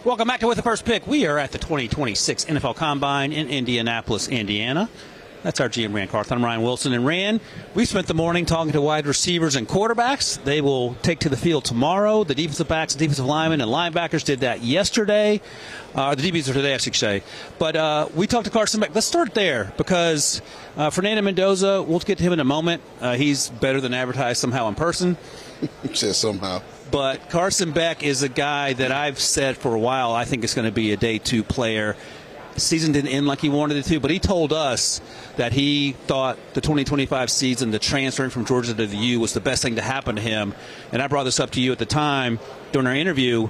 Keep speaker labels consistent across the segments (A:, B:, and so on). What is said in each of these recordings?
A: Welcome back to With the First Pick. We are at the 2026 NFL Combine in Indianapolis, Indiana. That's our GM, Rand Carth. I'm Ryan Wilson. And Rand, we spent the morning talking to wide receivers and quarterbacks. They will take to the field tomorrow. The defensive backs, defensive linemen, and linebackers did that yesterday. The DBs are today, I should say. But we talked to Carson Beck. Let's start there because Fernando Mendoza, we'll get to him in a moment. He's better than advertised somehow in person.
B: You said somehow.
A: But Carson Beck is a guy that I've said for a while I think is going to be a day two player. The season didn't end like he wanted it to, but he told us that he thought the 2025 season, the transferring from Georgia to the U, was the best thing to happen to him. And I brought this up to you at the time during our interview.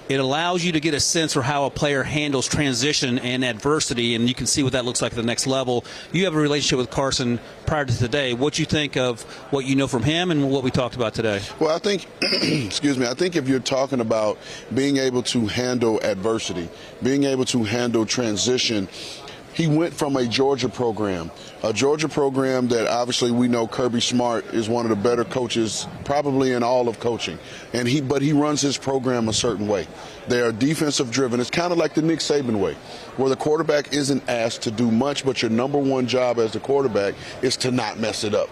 A: It allows you to get a sense for how a player handles transition and adversity, and you can see what that looks like at the next level. You have a relationship with Carson prior to today. What do you think of what you know from him and what we talked about today?
B: Well, I think, excuse me, I think if you're talking about being able to handle adversity, being able to handle transition, he went from a Georgia program that obviously we know Kirby Smart is one of the better coaches probably in all of coaching. But he runs his program a certain way. They are defensive driven. It's kind of like the Nick Saban way, where the quarterback isn't asked to do much, but your number one job as the quarterback is to not mess it up.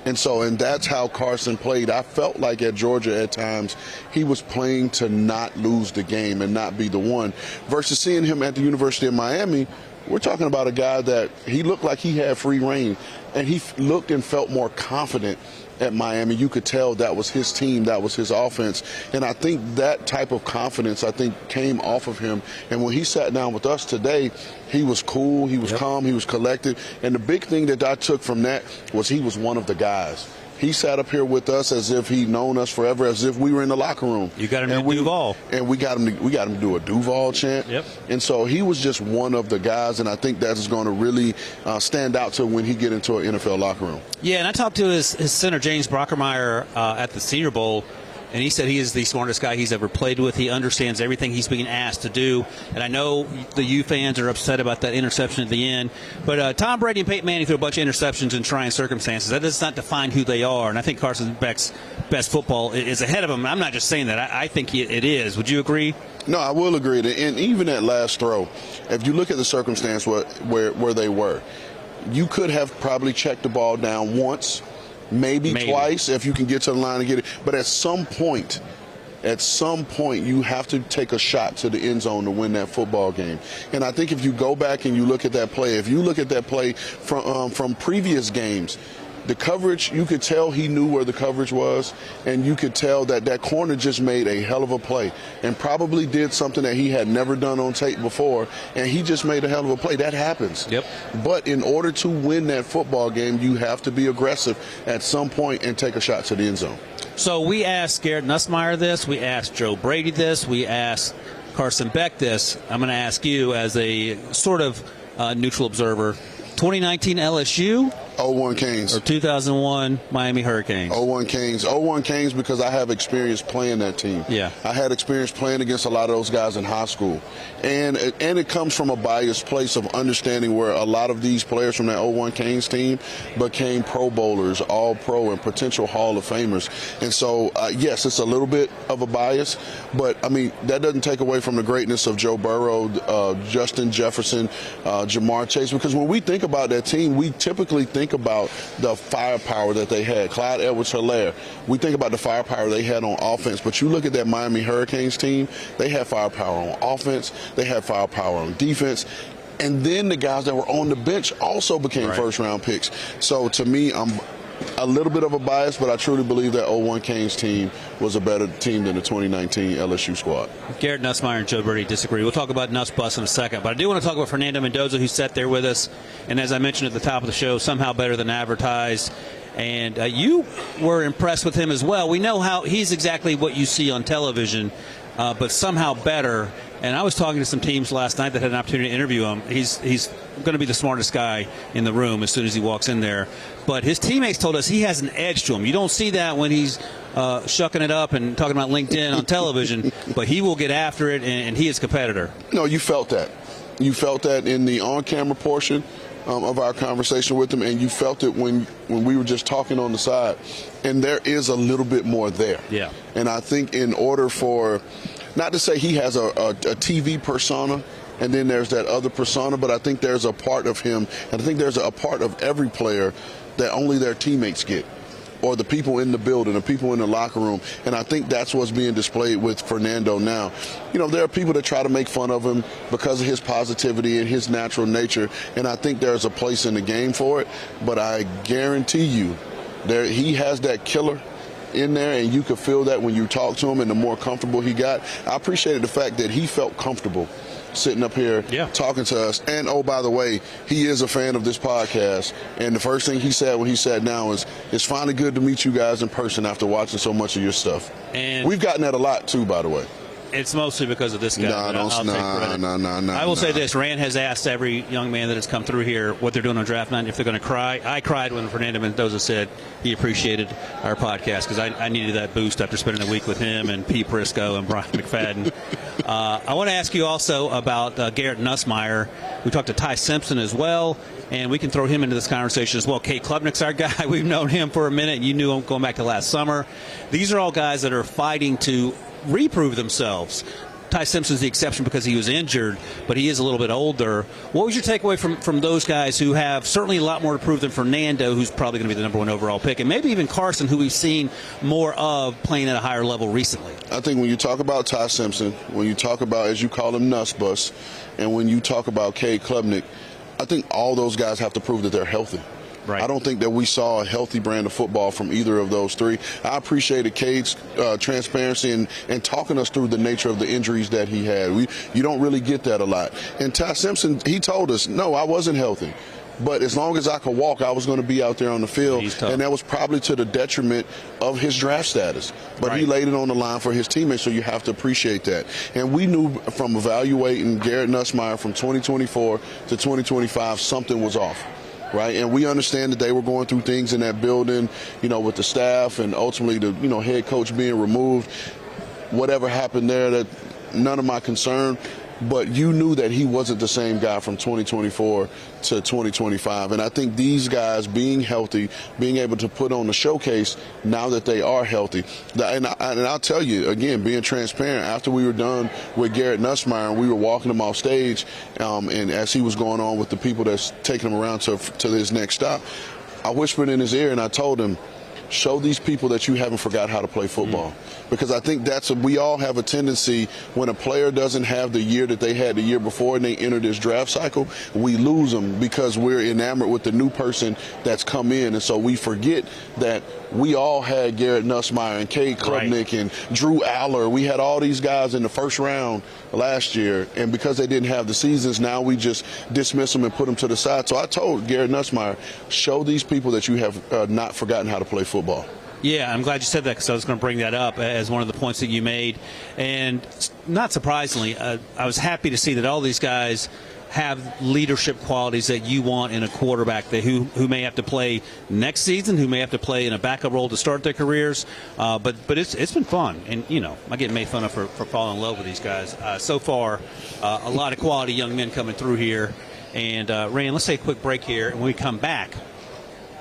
B: And that's how Carson played. I felt like at Georgia at times he was playing to not lose the game and not be the one, versus seeing him at the University of Miami. We're talking about a guy that he looked like he had free reign, and he looked and felt more confident at Miami. You could tell that was his team, that was his offense. And I think that type of confidence, came off of him. And when he sat down with us today, he was cool, he was calm, he was collected. And the big thing that I took from that was he was one of the guys. He sat up here with us as if he'd known us forever, as if we were in the locker room.
A: You got him to Duval.
B: And we got him to do a Duval chant.
A: Yep.
B: And so he was just one of the guys, and I think that's going to really stand out to when he get into an NFL locker room.
A: Yeah, and I talked to his center, James Brockermeyer, at the Senior Bowl, and he said he is the smartest guy he's ever played with. He understands everything he's being asked to do. And I know the U fans are upset about that interception at the end. But Tom Brady and Peyton Manning threw a bunch of interceptions in trying circumstances. That does not define who they are. And I think Carson Beck's best football is ahead of him. I'm not just saying that. I think it is. Would you agree?
B: No, I will agree. And even that last throw, if you look at the circumstance where they were, you could have probably checked the ball down once, maybe twice if you can get to the line and get it. But at some point, you have to take a shot to the end zone to win that football game. And I think if you go back and you look at that play, from previous games, the coverage, you could tell he knew where the coverage was, and you could tell that corner just made a hell of a play and probably did something that he had never done on tape before, and he just made a hell of a play. That happens.
A: Yep.
B: But in order to win that football game, you have to be aggressive at some point and take a shot to the end zone.
A: So we asked Garrett Nussmeier this. We asked Joe Brady this. We asked Carson Beck this. I'm going to ask you as a sort of neutral observer. 2019 LSU?
B: 01 Canes.
A: Or 2001 Miami Hurricanes?
B: 01 Canes. 01 Canes because I have experience playing that team.
A: Yeah.
B: I had experience playing against a lot of those guys in high school. And it comes from a biased place of understanding where a lot of these players from that 01 Canes team became Pro Bowlers, All-Pro, and potential Hall of Famers. And so, yes, it's a little bit of a bias, but, that doesn't take away from the greatness of Joe Burrow, Justin Jefferson, Jamar Chase, because when we think about that team, we typically think about the firepower that they had. Clyde Edwards-Helaire. We think about the firepower they had on offense, but you look at that Miami Hurricanes team, they had firepower on offense, they had firepower on defense, and then the guys that were on the bench also became first-round picks. So to me, I'm a little bit of a bias, but I truly believe that 01 Canes team was a better team than the 2019 LSU squad.
A: Garrett Nussmeier and Joe Brady disagree. We'll talk about Nuss Bus in a second, but I do want to talk about Fernando Mendoza, who sat there with us, and as I mentioned at the top of the show, somehow better than advertised. And you were impressed with him as well. We know how he's exactly what you see on television, but somehow better. And I was talking to some teams last night that had an opportunity to interview him. He's going to be the smartest guy in the room as soon as he walks in there. But his teammates told us he has an edge to him. You don't see that when he's shucking it up and talking about LinkedIn on television, but he will get after it, and he is a competitor. No,
B: you felt that. You felt that in the on-camera portion of our conversation with him, and you felt it when we were just talking on the side. And there is a little bit more there.
A: Yeah.
B: And I think in order for not to say he has a TV persona, and then there's that other persona, but I think there's a part of him, and I think there's a part of every player that only their teammates get, or the people in the building, the people in the locker room. And I think that's what's being displayed with Fernando now. You know, there are people that try to make fun of him because of his positivity and his natural nature, and I think there's a place in the game for it. But I guarantee you, he has that killer in there, and you could feel that when you talk to him, and the more comfortable he got. I appreciated the fact that he felt comfortable sitting up here talking to us. And, oh, by the way, he is a fan of this podcast. And the first thing he said when he sat down was, it's finally good to meet you guys in person after watching so much of your stuff. And we've gotten that a lot, too, by the way.
A: It's mostly because of this guy. I will say this. Rand has asked every young man that has come through here what they're doing on draft night, if they're going to cry. I cried when Fernando Mendoza said he appreciated our podcast because I needed that boost after spending a week with him and Pete Prisco and Brian McFadden. I want to ask you also about Garrett Nussmeier. We talked to Ty Simpson as well, and we can throw him into this conversation as well. Kate Klubnik's our guy. We've known him for a minute. You knew him going back to last summer. These are all guys that are fighting to reprove themselves. Ty Simpson's the exception because he was injured, but he is a little bit older. What was your takeaway from those guys who have certainly a lot more to prove than Fernando, who's probably going to be the number one overall pick, and maybe even Carson, who we've seen more of playing at a higher level recently?
B: I think when you talk about Ty Simpson, when you talk about, as you call him, Nussbus, and when you talk about Cade Klubnik, I think all those guys have to prove that they're healthy. Right. I don't think that we saw a healthy brand of football from either of those three. I appreciated Cade's transparency and talking us through the nature of the injuries that he had. You don't really get that a lot. And Ty Simpson, he told us, no, I wasn't healthy. But as long as I could walk, I was going to be out there on the field. And that was probably to the detriment of his draft status. But he laid it on the line for his teammates, so you have to appreciate that. And we knew from evaluating Garrett Nussmeier from 2024 to 2025, something was off. Right, and we understand that they were going through things in that building, you know, with the staff and ultimately the head coach being removed. Whatever happened there, that none of my concern. But you knew that he wasn't the same guy from 2024 to 2025. And I think these guys being healthy, being able to put on the showcase now that they are healthy. And I'll tell you, again, being transparent, after we were done with Garrett Nussmeier and we were walking him off stage, and as he was going on with the people that's taking him around to his next stop, I whispered in his ear and I told him, show these people that you haven't forgot how to play football. Because I think we all have a tendency when a player doesn't have the year that they had the year before and they enter this draft cycle, we lose them because we're enamored with the new person that's come in. And so we forget that we all had Garrett Nussmeier and Cade Klubnik and Drew Aller. We had all these guys in the first round last year, and because they didn't have the seasons, now we just dismiss them and put them to the side. So I told Garrett Nussmeier, show these people that you have not forgotten how to play football.
A: Yeah, I'm glad you said that because I was going to bring that up as one of the points that you made. And not surprisingly, I was happy to see that all these guys have leadership qualities that you want in a quarterback who may have to play next season, who may have to play in a backup role to start their careers. But it's been fun. And, I get made fun of for falling in love with these guys. So far, a lot of quality young men coming through here. And, Rand, let's take a quick break here. And when we come back,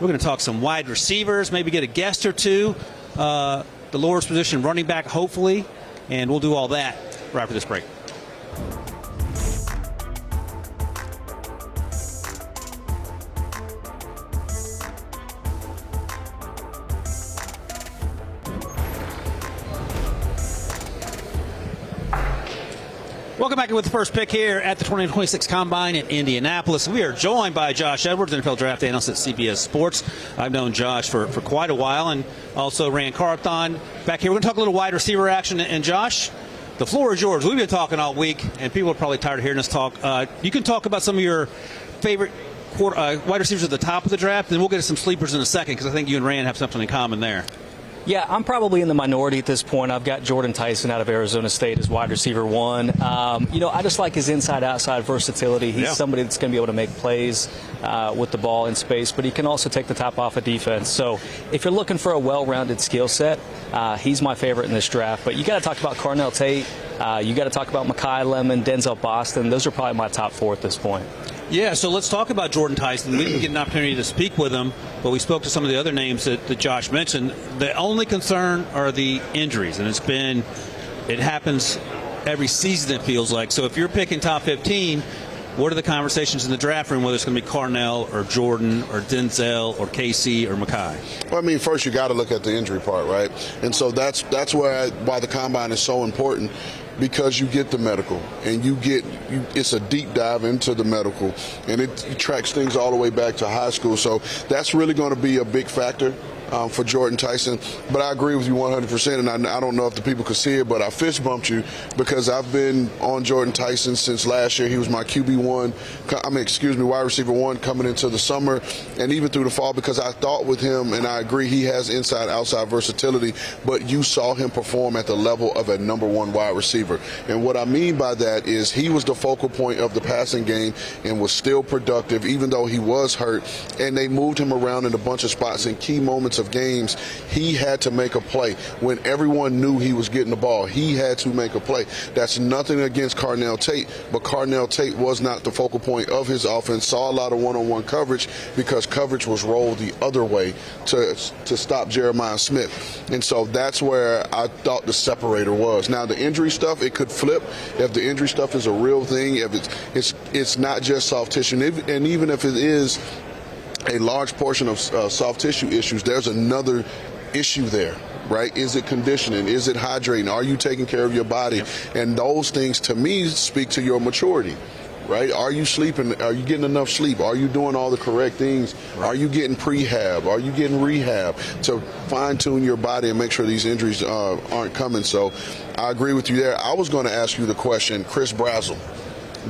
A: we're going to talk some wide receivers, maybe get a guest or two, the lowest position running back, hopefully. And we'll do all that right after this break. Welcome back with the first pick here at the 2026 Combine in Indianapolis. We are joined by Josh Edwards, NFL draft analyst at CBS Sports. I've known Josh for quite a while, and also Rand Carthon back here. We're going to talk a little wide receiver action. And Josh, the floor is yours. We've been talking all week, and people are probably tired of hearing us talk. You can talk about some of your favorite wide receivers at the top of the draft, and we'll get to some sleepers in a second because I think you and Rand have something in common there.
C: Yeah, I'm probably in the minority at this point. I've got Jordan Tyson out of Arizona State as wide receiver one. I just like his inside-outside versatility. He's somebody that's going to be able to make plays with the ball in space, but he can also take the top off of defense. So if you're looking for a well-rounded skill set, he's my favorite in this draft. But you got to talk about Carnell Tate. You got to talk about Mekhi Lemon, Denzel Boston. Those are probably my top four at this point.
A: Yeah, so let's talk about Jordan Tyson. We didn't get an opportunity to speak with him, but we spoke to some of the other names that Josh mentioned. The only concern are the injuries, and it happens every season, it feels like. So if you're picking top 15, what are the conversations in the draft room, whether it's going to be Carnell or Jordan or Denzel or Casey or Mekhi?
B: Well, I mean, first you got to look at the injury part, right? And so that's why the combine is so important, because you get the medical and it's a deep dive into the medical, and it tracks things all the way back to high school. So that's really going to be a big factor for Jordan Tyson. But I agree with you 100%, and I don't know if the people could see it, but I fist bumped you because I've been on Jordan Tyson since last year. He was my wide receiver 1 coming into the summer and even through the fall, because I thought with him, and I agree, he has inside-outside versatility, but you saw him perform at the level of a number 1 wide receiver. And what I mean by that is he was the focal point of the passing game and was still productive, even though he was hurt, and they moved him around in a bunch of spots in key moments of games. He had to make a play. When everyone knew he was getting the ball, he had to make a play. That's nothing against Carnell Tate, but Carnell Tate was not the focal point of his offense. Saw a lot of one-on-one coverage because coverage was rolled the other way to stop Jeremiah Smith. And so that's where I thought the separator was. Now, the injury stuff, it could flip if the injury stuff is a real thing, if it's not just soft tissue. And even if it is a large portion of soft tissue issues, there's another issue there, right? Is it conditioning? Is it hydrating? Are you taking care of your body? Yep. And those things, to me, speak to your maturity, right? Are you sleeping? Are you getting enough sleep? Are you doing all the correct things? Right. Are you getting prehab? Are you getting rehab to fine-tune your body and make sure these injuries aren't coming? So I agree with you there. I was going to ask you the question, Chris Brazzell,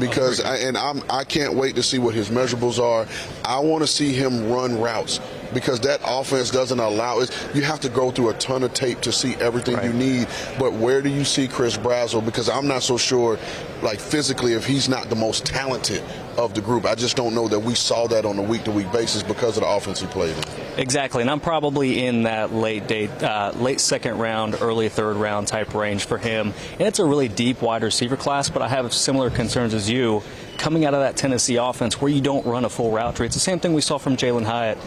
B: because I can't wait to see what his measurables are. I want to see him run routes, because that offense doesn't allow it. You have to go through a ton of tape to see everything you need. But where do you see Chris Brazzell? Because I'm not so sure, like physically, if he's not the most talented of the group. I just don't know that we saw that on a week-to-week basis because of the offense he played in.
C: Exactly, and I'm probably in that late second round, early third round type range for him. And it's a really deep wide receiver class, but I have similar concerns as you. Coming out of that Tennessee offense where you don't run a full route tree. It's the same thing we saw from Jalen Hyatt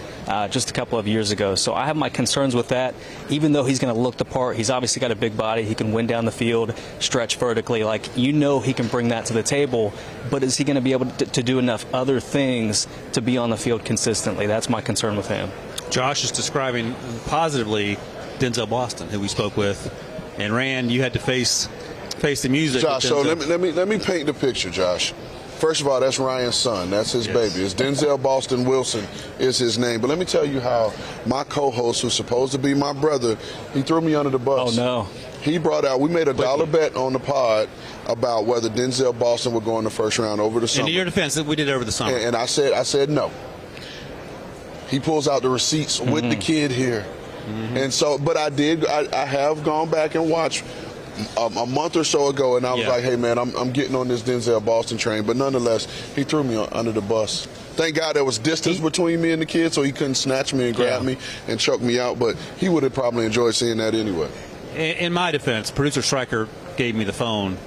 C: just a couple of years ago. So I have my concerns with that. Even though he's going to look the part, he's obviously got a big body. He can win down the field, stretch vertically. He can bring that to the table. But is he going to be able to do enough other things to be on the field consistently? That's my concern with him.
A: Josh is describing positively Denzel Boston, who we spoke with. And Rand, you had to face the music.
B: Josh, so let me paint the picture, Josh. First of all, that's Ryan's son. That's his baby. It's Denzel Boston Wilson is his name. But let me tell you how my co-host, who's supposed to be my brother, he threw me under the bus.
C: Oh, no.
B: He brought out, we made a dollar bet on the pod about whether Denzel Boston would go in the first round over the summer.
A: And in your defense, we did over the summer.
B: And I said no. He pulls out the receipts with the kid here. Mm-hmm. And so, but I have gone back and watched a month or so ago, and I was like, hey, man, I'm getting on this Denzel Boston train. But nonetheless, he threw me under the bus. Thank God there was distance between me and the kid, so he couldn't snatch me and grab me and choke me out. But he would have probably enjoyed seeing that anyway.
A: In my defense, producer Stryker gave me the phone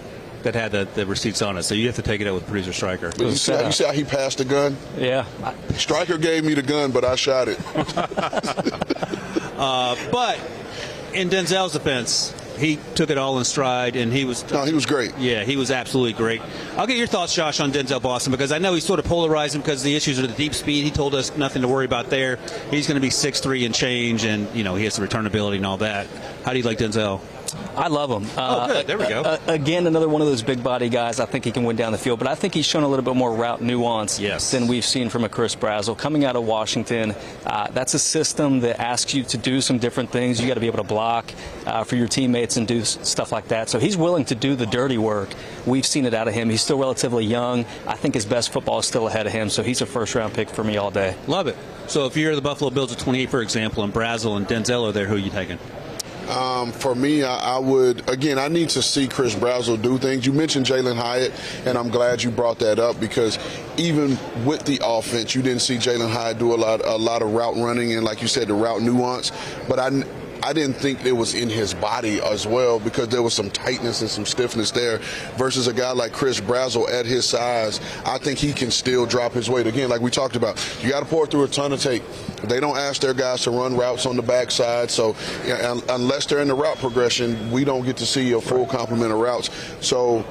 A: that had the receipts on it, so you have to take it out with producer Stryker.
B: You see how he passed the gun?
C: Yeah.
B: Stryker gave me the gun, but I shot it.
A: But in Denzel's defense, he took it all in stride, and he was
B: great.
A: Yeah, he was absolutely great. I'll get your thoughts, Josh, on Denzel Boston, because I know he's sort of polarizing because the issues are the deep speed. He told us nothing to worry about there. He's going to be 6'3" and change, and he has the returnability and all that. How do you like Denzel?
C: I love him.
A: Good. There we go.
C: Again, another one of those big body guys. I think he can win down the field, but I think he's shown a little bit more route nuance than we've seen from a Chris Brazzell. Coming out of Washington, that's a system that asks you to do some different things. You got to be able to block for your teammates and do stuff like that. So he's willing to do the dirty work. We've seen it out of him. He's still relatively young. I think his best football is still ahead of him, so he's a first-round pick for me all day.
A: Love it. So if you're the Buffalo Bills at 28, for example, and Brazzell and Denzel are there, who are you taking?
B: For me, I would, again, I need to see Chris Brazzell do things. You mentioned Jalen Hyatt, and I'm glad you brought that up because even with the offense, you didn't see Jalen Hyatt do a lot of route running and, like you said, the route nuance. But I didn't think it was in his body as well, because there was some tightness and some stiffness there, versus a guy like Chris Brazzell at his size. I think he can still drop his weight. Again, like we talked about, you got to pour through a ton of tape. They don't ask their guys to run routes on the backside, so unless they're in the route progression, we don't get to see a full complement of routes. So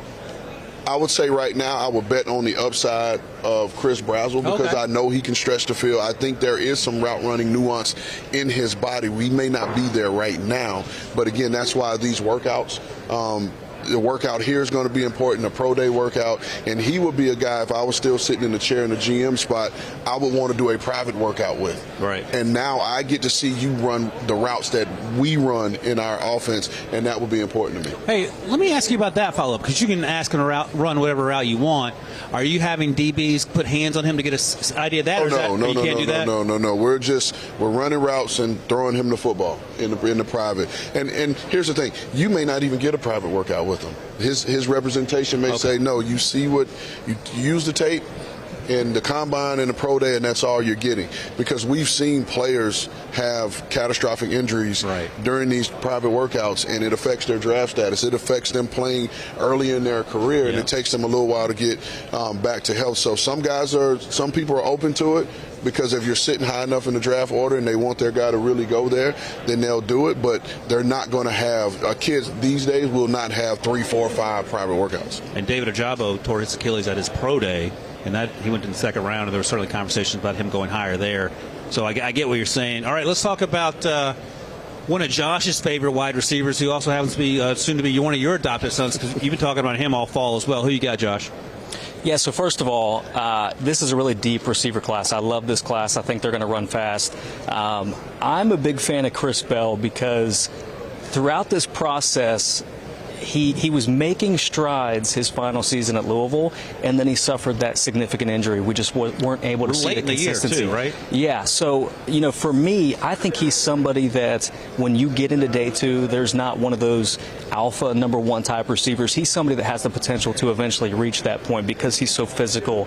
B: I would say right now I would bet on the upside of Chris Brazzell, because I know he can stretch the field. I think there is some route running nuance in his body. We may not be there right now, but again, that's why these workouts, the workout here is going to be important, the pro day workout, and he would be a guy, if I was still sitting in the chair in the GM spot, I would want to do a private workout with.
A: Right.
B: And now I get to see you run the routes that we run in our offense, and that would be important to me.
A: Hey, let me ask you about that follow-up, because you can ask him to run whatever route you want. Are you having DBs put hands on him to get an idea of that?
B: No. We're running routes and throwing him the football in the private. And here's the thing: you may not even get a private workout with him. His representation may say, no, you see what you use the tape in the combine and the pro day, and that's all you're getting. Because we've seen players have catastrophic injuries during these private workouts, and it affects their draft status. It affects them playing early in their career, and it takes them a little while to get back to health. So some people are open to it, because if you're sitting high enough in the draft order and they want their guy to really go there, then they'll do it. But they're not going to have kids these days will not have 3, 4, 5 private workouts.
A: And David Ojabo tore his Achilles at his pro day, and that he went to the second round, and there were certainly conversations about him going higher there. So I get what you're saying. All right, let's talk about one of Josh's favorite wide receivers, who also happens to be soon to be one of your adopted sons, because you've been talking about him all fall as well. Who you got, Josh?
C: Yeah, so first of all, this is a really deep receiver class. I love this class. I think they're going to run fast. I'm a big fan of Chris Bell, because throughout this process, he was making strides his final season at Louisville, and then he suffered that significant injury. We just weren't able to see the consistency.
A: Late in the year, too, right?
C: Yeah. So, for me, I think he's somebody that when you get into day two, there's not one of those alpha number one type receivers. He's somebody that has the potential to eventually reach that point, because he's so physical.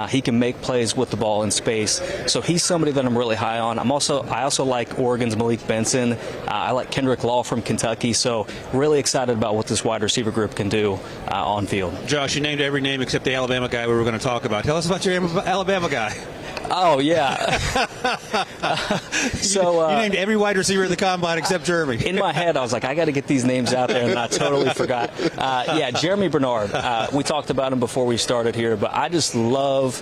C: He can make plays with the ball in space. So he's somebody that I'm really high on. I also like Oregon's Malik Benson. I like Kendrick Law from Kentucky. So really excited about what this wide receiver group can do on field.
A: Josh, you named every name except the Alabama guy we were going to talk about. Tell us about your Alabama guy.
C: Oh, yeah.
A: You named every wide receiver in the combine except Jeremy.
C: In my head, I was like, I got to get these names out there, and I totally forgot. Jeremy Bernard. We talked about him before we started here, but I just love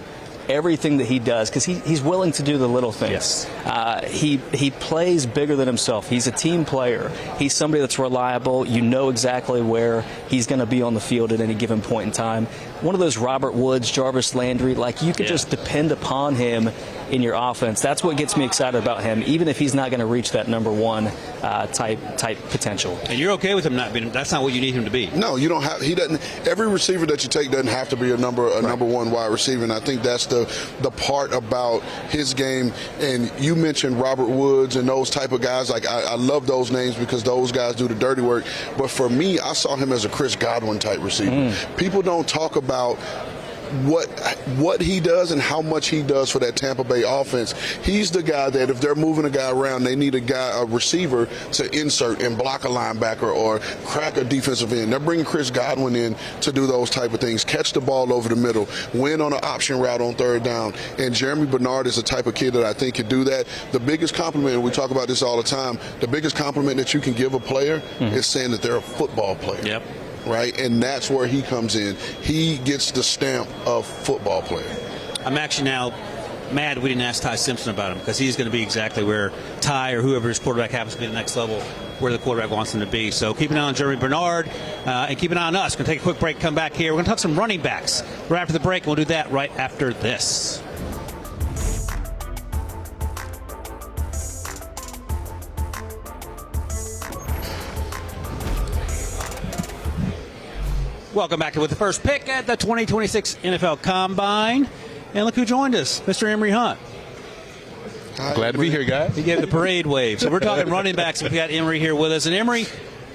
C: everything that he does, because he's willing to do the little things.
A: Yes.
C: He plays bigger than himself. He's a team player. He's somebody that's reliable. You know exactly where he's going to be on the field at any given point in time. One of those Robert Woods, Jarvis Landry, like you could just depend upon him in your offense. That's what gets me excited about him, even if he's not going to reach that number one type potential.
A: And you're okay with him not being? That's not what you need him to be.
B: No, you don't have. He doesn't. Every receiver that you take doesn't have to be a number one wide receiver. And I think that's the part about his game. And you mentioned Robert Woods and those type of guys. Like I love those names, because those guys do the dirty work. But for me, I saw him as a Chris Godwin type receiver. People don't talk about what he does and how much he does for that Tampa Bay offense. He's the guy that if they're moving a guy around, they need a receiver to insert and block a linebacker or crack a defensive end. They're bringing Chris Godwin in to do those type of things, catch the ball over the middle, win on an option route on third down. And Jeremy Bernard is the type of kid that I think could do that. The biggest compliment, and we talk about this all the time, the biggest compliment that you can give a player is saying that they're a football player.
A: Yep.
B: Right, and that's where he comes in. He gets the stamp of football player.
A: I'm actually now mad we didn't ask Ty Simpson about him, because he's going to be exactly where Ty or whoever his quarterback happens to be the next level, where the quarterback wants him to be. So keep an eye on Jeremy Bernard and keep an eye on us. We're going to take a quick break, come back here. We're going to talk some running backs right after the break, and we'll do that right after this. Welcome back to With the First Pick at the 2026 NFL Combine. And look who joined us, Mr. Emory Hunt.
B: Hi,
D: glad to be here, guys.
A: He gave the parade wave. So we're talking running backs. We've got Emory here with us. And Emory,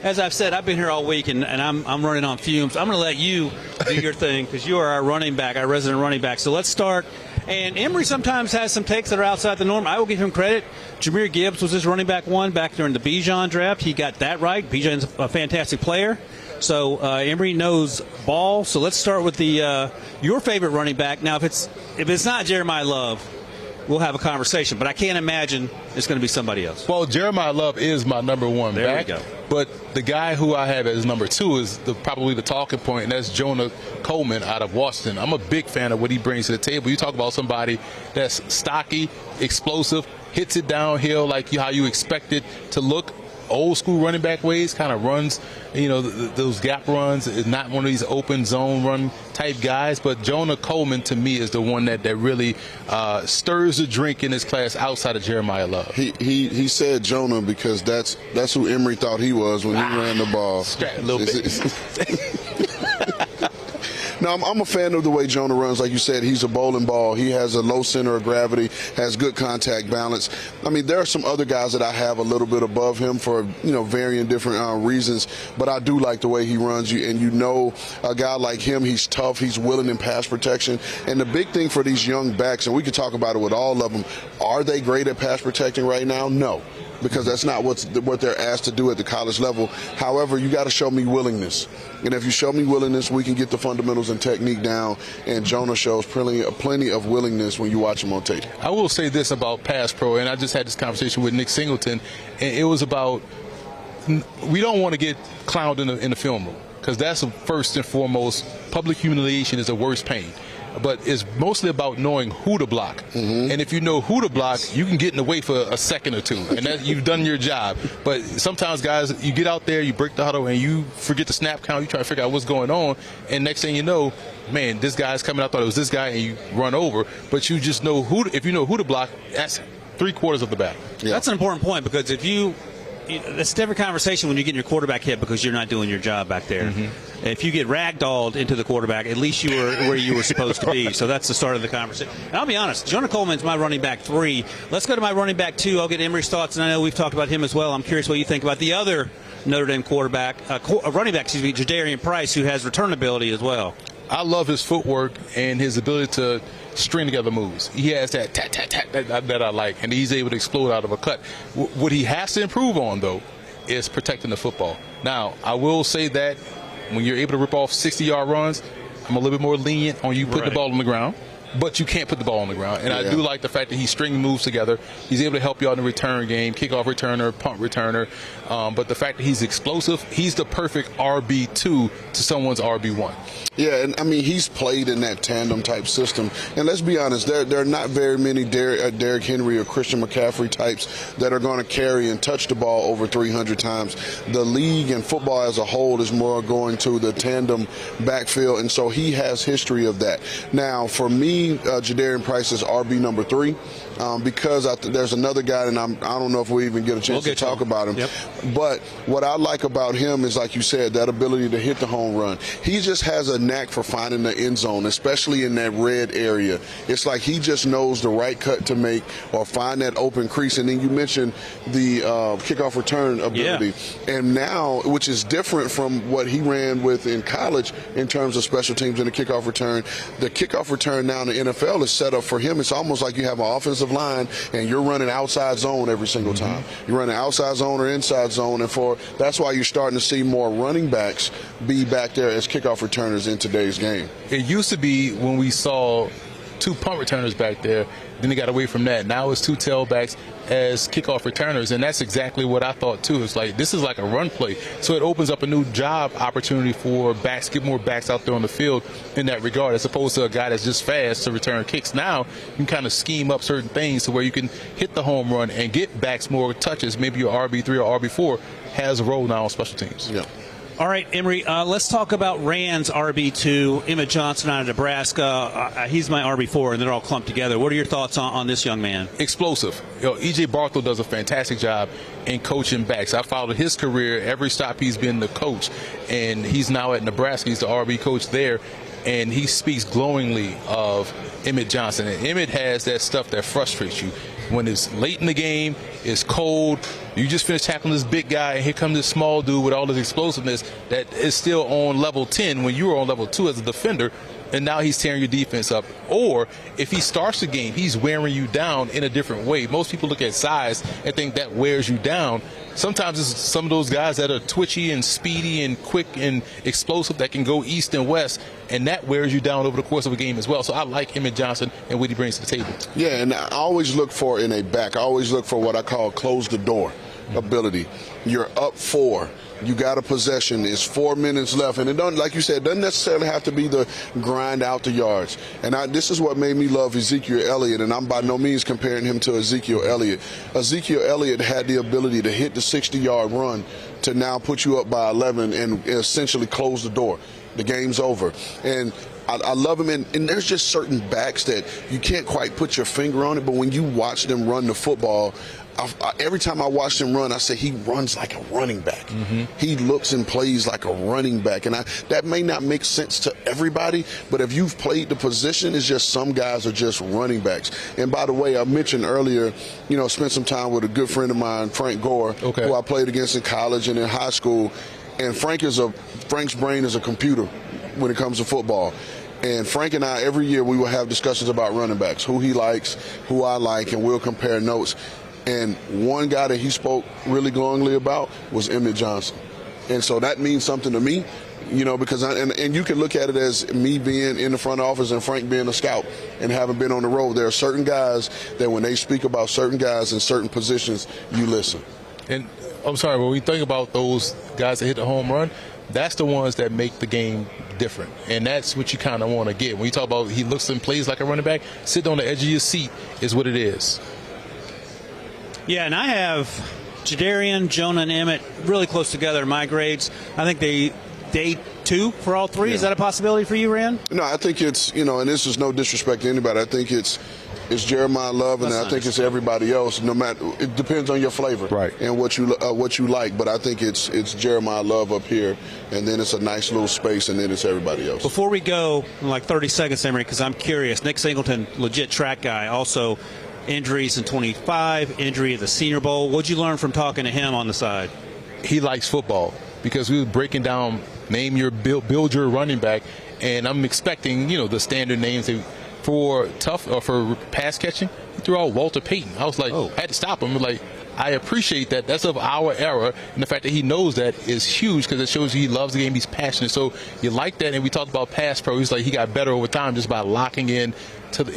A: as I've said, I've been here all week, and I'm running on fumes. I'm going to let you do your thing, because you are our running back, our resident running back. So let's start And Emory sometimes has some takes that are outside the norm. I will give him credit. Jahmyr Gibbs was his running back one back during the Bijan draft. He got that right. Bijan's a fantastic player. So Emory knows ball. So let's start with the your favorite running back. Now, if it's not Jeremiah Love, we'll have a conversation. But I can't imagine it's going to be somebody else.
D: Well, Jeremiah Love is my number one back.
A: There we go.
D: But the guy who I have as number two is probably the talking point, and that's Jonah Coleman out of Washington. I'm a big fan of what he brings to the table. You talk about somebody that's stocky, explosive, hits it downhill like how you expect it to look. Old school running back ways, kind of runs, those gap runs, is not one of these open zone run type guys. But Jonah Coleman, to me, is the one that really stirs the drink in his class outside of Jeremiah Love.
B: He said Jonah because that's who Emory thought he was when he ran the ball.
D: A little bit.
B: No, I'm a fan of the way Jonah runs. Like you said, he's a bowling ball. He has a low center of gravity, has good contact balance. I mean, there are some other guys that I have a little bit above him for, varying different reasons. But I do like the way he runs. A guy like him, he's tough. He's willing in pass protection. And the big thing for these young backs, and we could talk about it with all of them, are they great at pass protecting right now? No. Because that's not what they're asked to do at the college level. However, you got to show me willingness. And if you show me willingness, we can get the fundamentals and technique down. And Jonah shows plenty of willingness when you watch him on tape.
D: I will say this about pass pro, and I just had this conversation with Nick Singleton, and it was about we don't want to get clowned in the film room because that's first and foremost. Public humiliation is the worst pain. But it's mostly about knowing who to block. Mm-hmm. And if you know who to block, you can get in the way for a second or two, and you've done your job. But sometimes, guys, you get out there, you break the huddle, and you forget the snap count. You try to figure out what's going on, and next thing you know, man, this guy's coming. I thought it was this guy, and you run over. But you just know if you know who to block, that's 3/4 of the battle.
A: Yeah. That's an important point because it's a different conversation when you get your quarterback hit because you're not doing your job back there. Mm-hmm. If you get ragdolled into the quarterback, at least you were where you were supposed to be. So that's the start of the conversation. And I'll be honest, Jonah Coleman's my running back 3. Let's go to my running back 2. I'll get Emory's thoughts, and I know we've talked about him as well. I'm curious what you think about the other Notre Dame quarterback, running back, Jadarian Price, who has return ability as well.
D: I love his footwork and his ability to string together moves. He has that tat, tat, tat that I like, and he's able to explode out of a cut. What he has to improve on, though, is protecting the football. Now, I will say that when you're able to rip off 60-yard runs, I'm a little bit more lenient on you putting the ball on the ground. But you can't put the ball on the ground. And I do like the fact that he's stringing moves together. He's able to help you out in the return game, kickoff returner, punt returner. But the fact that he's explosive, he's the perfect RB2 to someone's RB1.
B: Yeah, and I mean, he's played in that tandem type system. And let's be honest, there are not very many Derrick Henry or Christian McCaffrey types that are going to carry and touch the ball over 300 times. The league and football as a whole is more going to the tandem backfield, and so he has history of that. Now, for me, Jadarian Price is RB number 3 because there's another guy, and I don't know if we even get a chance to talk about him. Yep. But what I like about him is, like you said, that ability to hit the home run. He just has a knack for finding the end zone, especially in that red area. It's like he just knows the right cut to make or find that open crease. And then you mentioned the kickoff return ability. Yeah. And now, which is different from what he ran with in college in terms of special teams and the kickoff return. The kickoff return now in the NFL is set up for him. It's almost like you have an offensive line and you're running outside zone every single time. You're running outside zone or inside zone, and that's why you're starting to see more running backs be back there as kickoff returners in today's game.
D: It used to be when we saw 2 punt returners back there, then they got away from that. Now it's 2 tailbacks as kickoff returners, and that's exactly what I thought too. It's like this is like a run play, so it opens up a new job opportunity for backs, get more backs out there on the field in that regard, as opposed to a guy that's just fast to return kicks. Now you can kind of scheme up certain things to where you can hit the home run and get backs more touches. Maybe your RB3 or RB4 has a role now on special teams.
B: Yeah.
A: All right, Emory, let's talk about Rand's RB2, Emmett Johnson out of Nebraska. He's my RB4, and they're all clumped together. What are your thoughts on this young man?
D: Explosive. E.J. Barthel does a fantastic job in coaching backs. I followed his career. Every stop he's been the coach, and he's now at Nebraska. He's the RB coach there, and he speaks glowingly of Emmett Johnson. And Emmett has that stuff that frustrates you. When it's late in the game, it's cold, you just finished tackling this big guy, and here comes this small dude with all this explosiveness that is still on level 10 when you were on level 2 as a defender. and now he's tearing your defense up. Or if he starts the game, he's wearing you down in a different way. Most people look at size and think that wears you down. Sometimes it's some of those guys that are twitchy and speedy and quick and explosive that can go east and west, and that wears you down over the course of a game as well. So I like Emmett Johnson and what he brings to the table.
B: Yeah, and I always look for in a back, I always look for what I call close the door ability. You're up 4. You got a possession. It's 4 minutes left, and it don't, like you said, doesn't necessarily have to be the grind out the yards. And this is what made me love Ezekiel Elliott, and I'm by no means comparing him to Ezekiel Elliott. Ezekiel Elliott had the ability to hit the 60-yard run to now put you up by 11 and essentially close the door. The game's over. And I love him, and there's just certain backs that you can't quite put your finger on it, but when you watch them run the football, every time I watch him run, I say he runs like a running back. He looks and plays like a running back, and that may not make sense to everybody, but if you've played the position, it's just some guys are just running backs. And by the way, I mentioned earlier, spent some time with a good friend of mine, Frank Gore, who I played against in college and in high school, and Frank's brain is a computer when it comes to football. And Frank and I, every year, we will have discussions about running backs, who he likes, who I like, and we'll compare notes. And one guy that he spoke really glowingly about was Emmett Johnson. And so that means something to me, because and you can look at it as me being in the front office and Frank being a scout and having been on the road. There are certain guys that when they speak about certain guys in certain positions, you listen.
D: And I'm sorry, when we think about those guys that hit the home run, that's the ones that make the game different. And that's what you kind of want to get. When you talk about he looks and plays like a running back, sitting on the edge of your seat is what it is.
A: Yeah, and I have Jadarian, Jonah, and Emmett really close together in my grades. I think day 2 for all 3. Yeah. Is that a possibility for you, Rand?
B: No, I think it's, and this is no disrespect to anybody. I think it's Jeremiah Love, and I think it's everybody else. No matter, it depends on your flavor,
D: right,
B: and what you like. But I think it's Jeremiah Love up here, and then it's a nice little space, and then it's everybody else.
A: Before we go, in like 30 seconds, Emery, because I'm curious. Nick Singleton, legit track guy, also injuries in 25, injury at the Senior Bowl. What'd you learn from talking to him on the side?
D: He likes football, because we were breaking down build your running back, and I'm expecting the standard names for for pass catching. He threw out Walter Payton. I was like, I had to stop him. Like, I appreciate that. That's of our era, and the fact that he knows that is huge, because it shows you he loves the game. He's passionate. So you like that. And we talked about pass pro. He's like, he got better over time just by locking in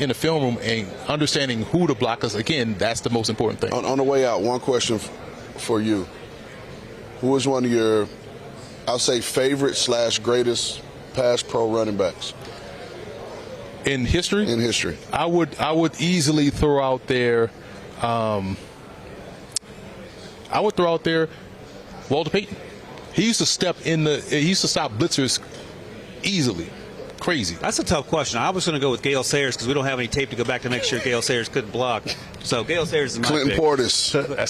D: in the film room and understanding who to block us. Again, that's the most important thing.
B: On the way out, one question for you: who is one of your, I'll say, favorite / greatest pass pro running backs
D: in history?
B: In history,
D: I would easily throw out there. I would throw out there Walter Payton. He used to stop blitzers easily. Crazy.
A: That's a tough question. I was going to go with Gale Sayers, because we don't have any tape to go back to make sure Gale Sayers couldn't block. So Gale Sayers is my
B: Clinton
A: pick.
B: Portis.
D: That's